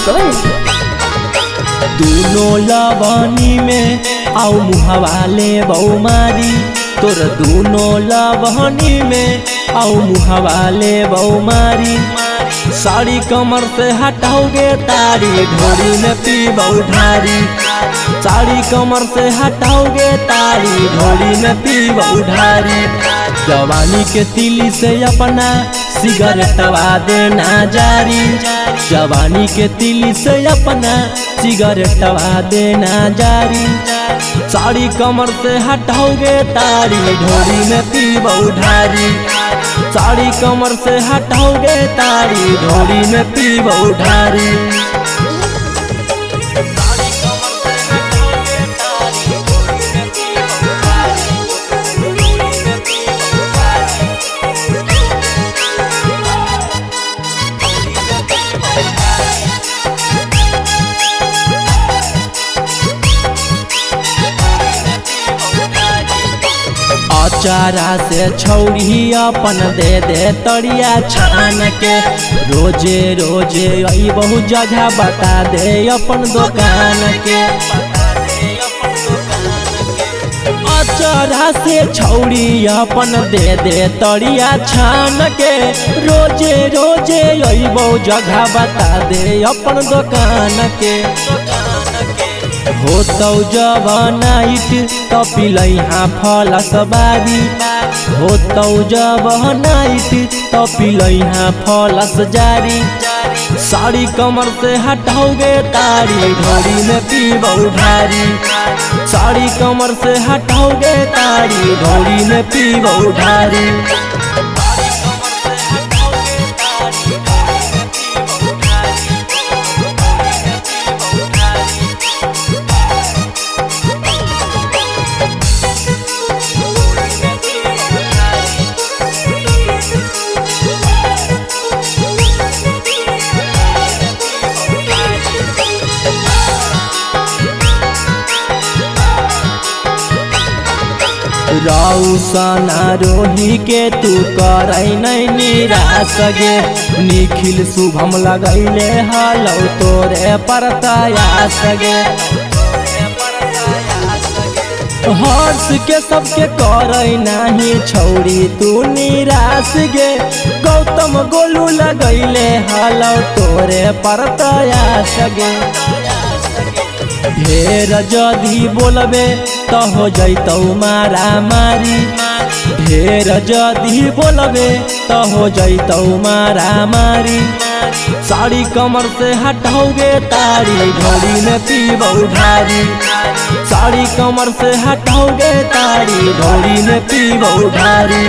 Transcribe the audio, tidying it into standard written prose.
Gold. दोनों लवनी में आओ मुहवाले बहुमारी, तोर दोनों लवनी में आओ मुहवाले बहुमारी। साड़ी कमर से हटाओगे तारी, ढोरी में पीबो ढारी। साड़ी कमर से हटाओगे तारी, ढोरी में पीबो ढारी। जवानी के तिली से अपना सिगरेटवा देना जारी, जवानी के तिली से अपना सिगरेटवा देना जारी। साड़ी कमर से हटाओगे तारी, ढोरी में पीबो ढारी। साड़ी कमर से हटाओगे तारी, ढोरी में पीबो ढारी। अचारा से छौड़ी अपन दे दे तरिया छान के, रोजे रोजे आई बहु जगह बता दे अपन दुकान के। अचारा से छौड़ी अपन दे दे तरिया छान के, रोजे रोजे आई बहु जगह बता दे अपन दुकान के। होतौ जब नाइट तो पिलैहा फलस बारी, होतौ जब नाइट तो पिलैहा फलस जारी। साड़ी कमर से हटाओगे तारी, ढोरी में पीबो ढारी। साड़ी कमर से हटाओगे तारी, ढोरी में पीबो ढारी। रौसना रोही के तू करई नहीं निराश गे, निखिल शुभम लगैले हलौ तोरे परतयास गे। हर्ष के सबके करई नहीं छौड़ी तू निराश गे, गौतम गोलू लगैले हलौ तोरे परतयास गे। ढेर जदी बोलबे तो हो जैतौ मारा मारी, ढेर जदी बोलबे तो हो जैतौ मारा मारी। साड़ी कमर से हटाओगे तारी, ढोरी में पीबो ढारी। साड़ी कमर से हटाओगे तारी, ढोरी में पीबो ढारी।